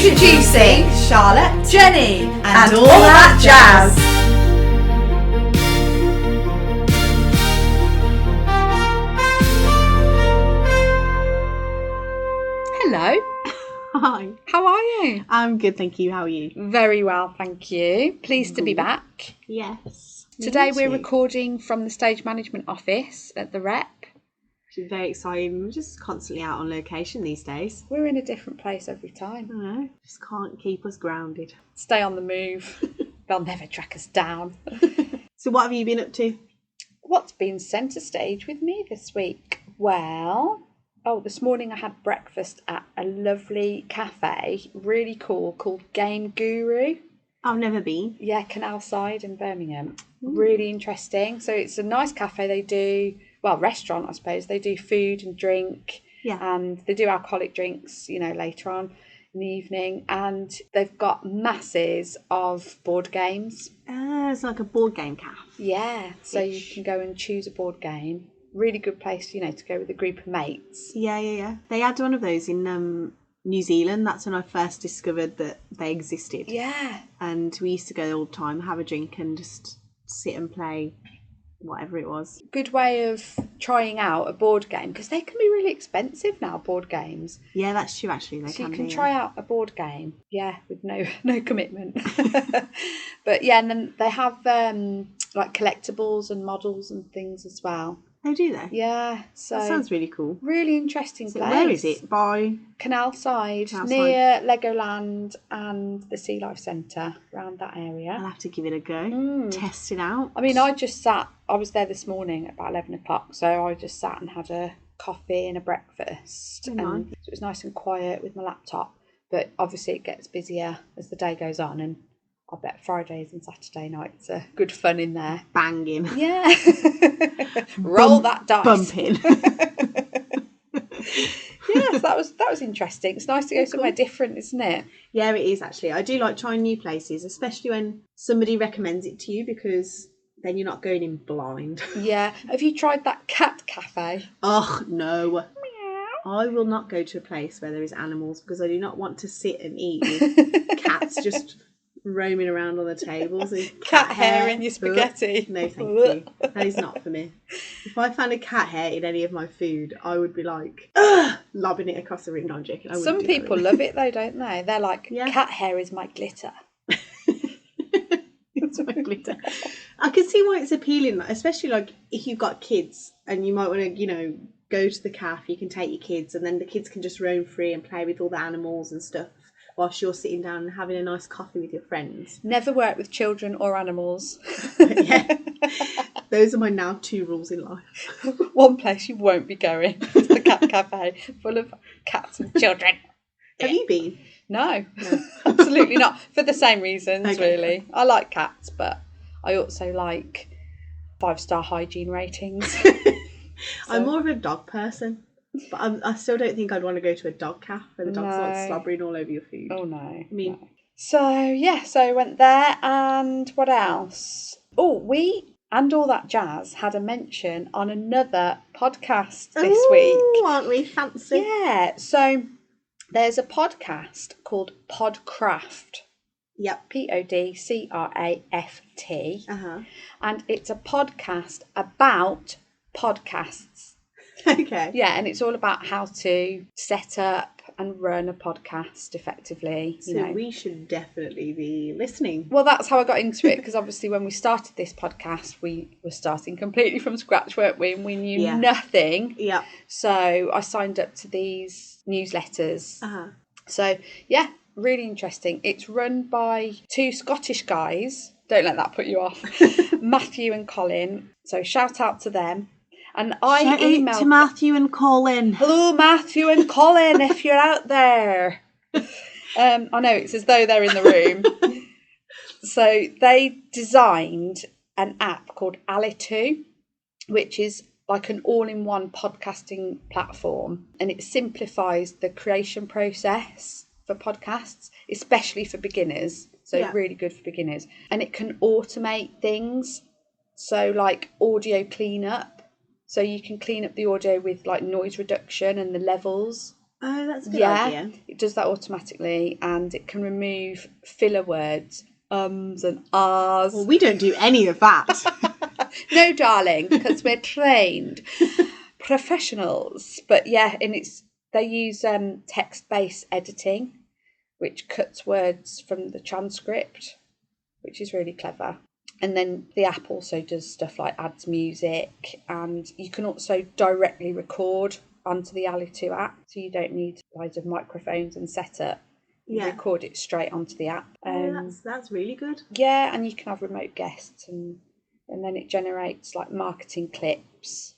Introducing Charlotte, Jenny, and all that jazz. Hello. Hi. How are you? I'm good, thank you. How are you? Very well, thank you. Pleased to be back. Yes. Today we're recording from the stage management office at the Rep. Which is very exciting. We're just constantly out on location these days. We're in a different place every time. I know. Just can't keep us grounded. Stay on the move. They'll never track us down. So what have you been up to? What's been centre stage with me this week? Well, this morning I had breakfast at a lovely cafe, really cool, called Game Guru. I've never been. Yeah, Canal Side in Birmingham. Really interesting. So it's a nice cafe. They do, restaurant, I suppose. They do food and drink. Yeah. And they do alcoholic drinks, later on in the evening. And they've got masses of board games. It's like a board game cafe. Yeah. So you can go and choose a board game. Really good place, to go with a group of mates. Yeah. They had one of those in New Zealand. That's when I first discovered that they existed. Yeah. And we used to go all the time, have a drink and just sit and play whatever it was. Good way of trying out a board game, because they can be really expensive now, board games. Yeah, that's true, actually. So you can try out a board game, with no commitment. But yeah, and then they have like collectibles and models and things as well. Oh, do they? Yeah, so that sounds really cool. Really interesting place. Where is it? By Canal Side, near Legoland and the Sea Life Centre, around that area. I'll have to give it a go. Test it out. I mean, I was there this morning at about 11 o'clock, so I just sat and had a coffee and a breakfast. Oh, and nice. it was nice and quiet with my laptop, but obviously it gets busier as the day goes on, and I bet Fridays and Saturday nights are good fun in there. Banging. Yeah. Roll that dice. Bumping. Yes, that was interesting. It's nice to go somewhere different, isn't it? Yeah, it is actually. I do like trying new places, especially when somebody recommends it to you, because then you're not going in blind. Yeah. Have you tried that cat cafe? Oh, no. Meow. I will not go to a place where there is animals, because I do not want to sit and eat with cats just roaming around on the tables with cat hair in your spaghetti. No, thank you. That is not for me. If I found a cat hair in any of my food, I would be like, lobbing it across the room. No, I'm joking. Some people love it though, don't they? They're like, cat hair is my glitter. It's my glitter. I can see why it's appealing, especially like if you've got kids and you might want to, go to the cafe. You can take your kids, and then the kids can just roam free and play with all the animals and stuff, whilst you're sitting down and having a nice coffee with your friends. Never work with children or animals. Yeah. Those are my now 2 rules in life. One place you won't be going is the cat cafe, full of cats and children. Have you been? No, absolutely not. For the same reasons, really. I like cats, but I also like 5-star hygiene ratings. I'm more of a dog person. But I still don't think I'd want to go to a dog cafe where the dog's like slobbering all over your food. Oh, no. I mean... No. So I went there, and what else? Oh, we and All That Jazz had a mention on another podcast this week. Aren't we fancy? Yeah, so there's a podcast called Podcraft. Yep. Podcraft. Uh-huh. And it's a podcast about podcasts. Okay. Yeah, and it's all about how to set up and run a podcast effectively. So we should definitely be listening. Well, that's how I got into it, because obviously when we started this podcast, we were starting completely from scratch, weren't we? And we knew nothing. Yeah. So I signed up to these newsletters. Uh-huh. So, yeah, really interesting. It's run by 2 Scottish guys. Don't let that put you off. Matthew and Colin. So shout out to them. And I emailed to Matthew and Colin. Hello, Matthew and Colin, if you're out there. I know, it's as though they're in the room. So they designed an app called Ali2, which is like an all-in-one podcasting platform, and it simplifies the creation process for podcasts, especially for beginners. So really good for beginners. And it can automate things. So like audio cleanup. So you can clean up the audio with like noise reduction and the levels Oh, that's a good idea. It does that automatically, and it can remove filler words, and ahs. Well, we don't do any of that. No, darling, because we're trained professionals. But yeah, and they use text-based editing, which cuts words from the transcript, which is really clever. And then the app also does stuff like adds music, and you can also directly record onto the Ali2 app, so you don't need loads of microphones and setup. You record it straight onto the app. That's really good. Yeah, and you can have remote guests, and then it generates like marketing clips,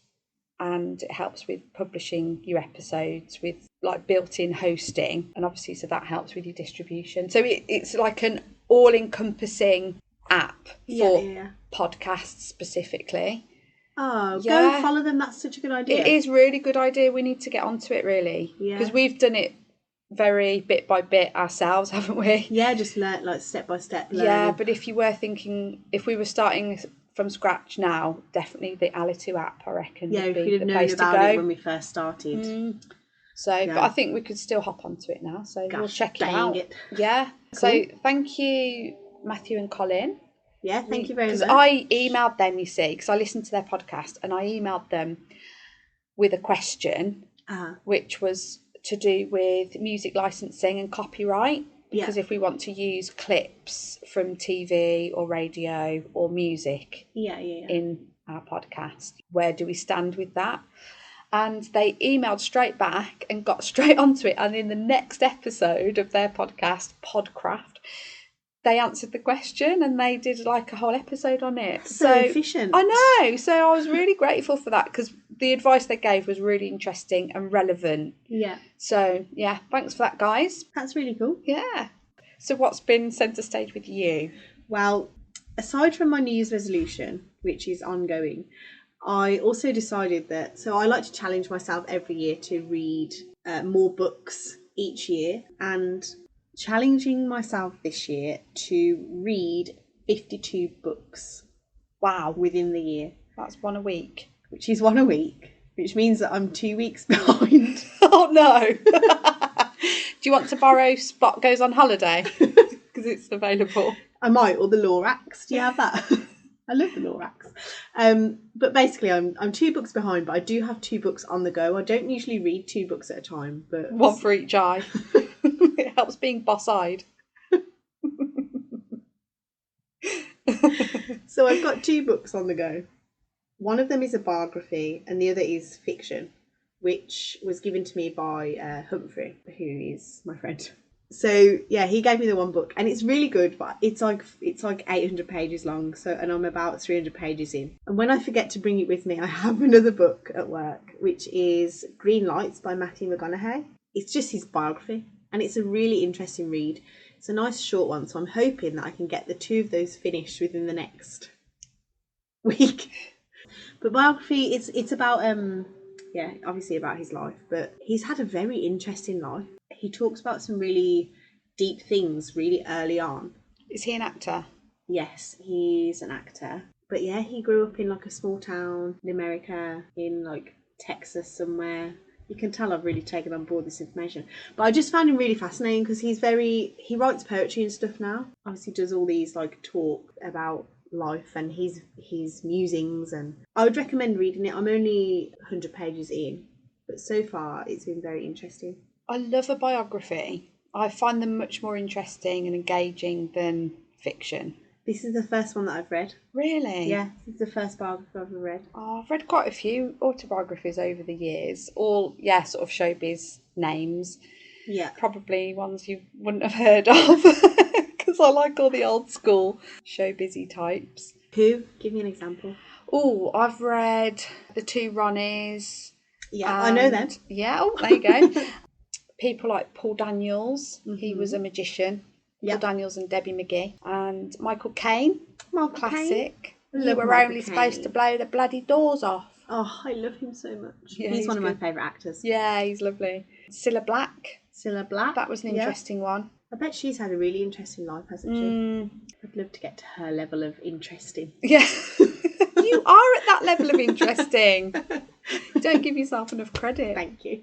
and it helps with publishing your episodes with like built-in hosting, and obviously so that helps with your distribution. So it's like an all-encompassing app for podcasts specifically. Oh, go follow them. That's such a good idea. It is really good idea. We need to get onto it really, because we've done it very bit by bit ourselves, haven't we? Yeah, just learn like step by step. Yeah, but if you were thinking, if we were starting from scratch now, definitely the Ali2 app, I reckon. Yeah, if we'd have known about it when we first started. But I think we could still hop onto it now, so we'll check it out. Yeah. Cool. So thank you, Matthew and Colin. Yeah, thank you very much. Because I emailed them, you see, because I listened to their podcast, and I emailed them with a question, which was to do with music licensing and copyright. Because if we want to use clips from TV or radio or music in our podcast, where do we stand with that? And they emailed straight back and got straight onto it. And in the next episode of their podcast, Podcraft, they answered the question and they did like a whole episode on it. So efficient. I know. So I was really grateful for that, because the advice they gave was really interesting and relevant. Yeah. So, yeah, thanks for that, guys. That's really cool. Yeah. So what's been centre stage with you? Well, aside from my New Year's resolution, which is ongoing, I also decided that, so I like to challenge myself every year to read more books each year, and challenging myself this year to read 52 books. Wow. Within the year. That's one a week. Which is one a week, which means that I'm 2 weeks behind. Oh no. Do you want to borrow Spot Goes on Holiday? Because it's available. I might, or the Lorax. Do you have that? I love the Lorax. But basically I'm 2 books behind, but I do have 2 books on the go. I don't usually read 2 books at a time, but one for each eye. It helps being boss-eyed. So I've got 2 books on the go. One of them is a biography and the other is fiction, which was given to me by Humphrey, who is my friend. So yeah, he gave me the one book, and it's really good, but it's like 800 pages long. So, and I'm about 300 pages in. And when I forget to bring it with me, I have another book at work, which is Green Lights by Matthew McConaughey. It's just his biography, and it's a really interesting read. It's a nice short one, so I'm hoping that I can get the 2 of those finished within the next week. But biography, it's about obviously about his life, but he's had a very interesting life. He talks about some really deep things really early on. Is he an actor? Yes, he's an actor. But yeah, he grew up in like a small town in America, in like Texas somewhere. You can tell I've really taken on board this information. But I just found him really fascinating because he writes poetry and stuff now. Obviously does all these like talk about life and his musings, and I would recommend reading it. I'm only 100 pages in, but so far it's been very interesting. I love a biography. I find them much more interesting and engaging than fiction. This is the first one that I've read. Really? Yeah, this is the first biography I've ever read. Oh, I've read quite a few autobiographies over the years. All, sort of showbiz names. Yeah. Probably ones you wouldn't have heard of. Because I like all the old school showbizy types. Who? Give me an example. Oh, I've read The Two Ronnies. Yeah, I know them. Yeah, oh, there you go. People like Paul Daniels. Mm-hmm. He was a magician. Yep. Paul Daniels and Debbie McGee. And Michael Caine. Classic. You were only supposed to blow the bloody doors off. Oh, I love him so much. Yeah, he's one of my favourite actors. Yeah, he's lovely. Cilla Black. That was an interesting one. I bet she's had a really interesting life, hasn't she? I'd love to get to her level of interesting. Yeah. You are at that level of interesting. Don't give yourself enough credit. Thank you.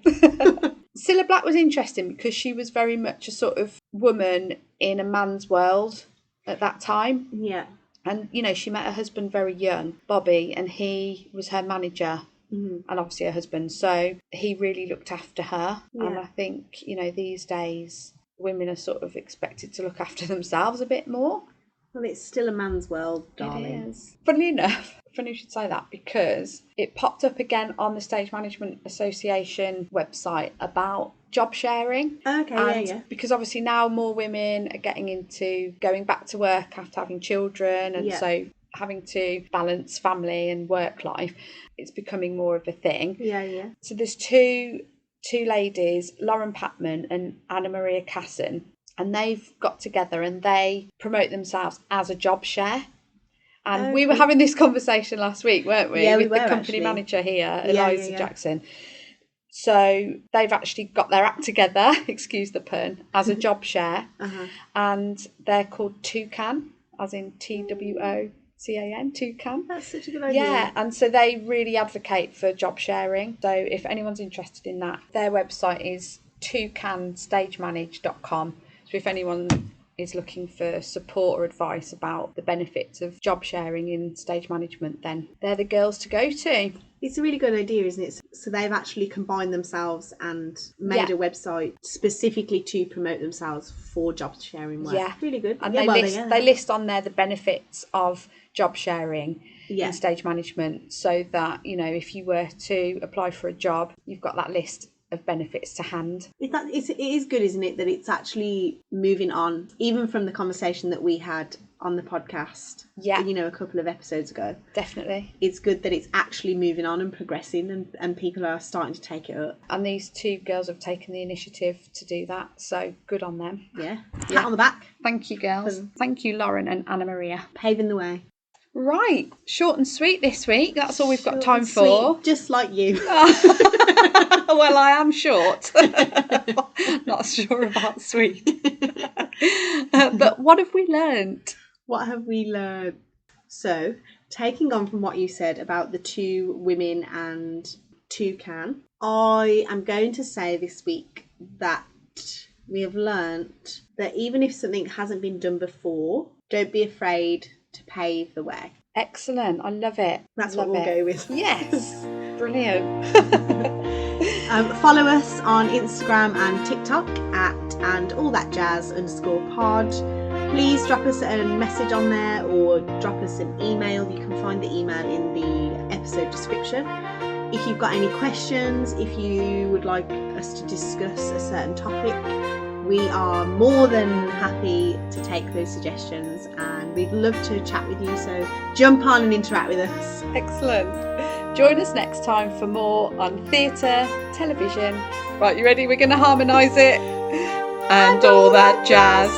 Cilla Black was interesting because she was very much a sort of woman in a man's world at that time. Yeah. And, you know, she met her husband very young, Bobby, and he was her manager and obviously her husband. So he really looked after her. Yeah. And I think, you know, these days women are sort of expected to look after themselves a bit more. Well, it's still a man's world, darling. It is. Funnily enough, funny you should say that, because it popped up again on the Stage Management Association website about job sharing. Okay, and yeah. because obviously now more women are getting into going back to work after having children, and so having to balance family and work life, it's becoming more of a thing. Yeah. So there's two ladies, Lauren Patman and Anna Maria Casson, and they've got together and they promote themselves as a job share. And we were having this conversation last week, weren't we? Yeah, with we the were, company actually. manager here, Eliza Yeah. Jackson. So they've actually got their act together, excuse the pun, as a job share. And they're called Toucan, as in TWOCAN, Toucan. That's such a good idea. Yeah, and so they really advocate for job sharing. So if anyone's interested in that, their website is toucanstagemanage.com. So if anyone is looking for support or advice about the benefits of job sharing in stage management, then they're the girls to go to. It's a really good idea, isn't it? So they've actually combined themselves and made a website specifically to promote themselves for job sharing work. Yeah. Really good. And they list on there the benefits of job sharing in stage management, so that, you know, if you were to apply for a job, you've got that list of benefits to hand. It is good, isn't it, that it's actually moving on, even from the conversation that we had on the podcast, you know, a couple of episodes ago. Definitely. It's good that it's actually moving on and progressing, and people are starting to take it up. And these two girls have taken the initiative to do that, so good on them. Yeah. Pat on the back. Thank you, girls. Thank you, Lauren and Anna Maria. Paving the way. Right, short and sweet this week. That's all we've got time for. Sweet, just like you. Well, I am short. Not sure about sweet. But what have we learnt? What have we learned? So, taking on from what you said about the two women and Toucan, I am going to say this week that we have learnt that even if something hasn't been done before, don't be afraid to pave the way. Excellent. I love it. That's what we'll go with. Yes. Brilliant. Follow us on Instagram and TikTok at andallthatjazz_pod. Please drop us a message on there or drop us an email. You can find the email in the episode description. If you've got any questions, if you would like us to discuss a certain topic, we are more than happy to take those suggestions, and we'd love to chat with you, so jump on and interact with us. Excellent. Join us next time for more on theatre, television. Right, you ready? We're going to harmonise it. And all that jazz.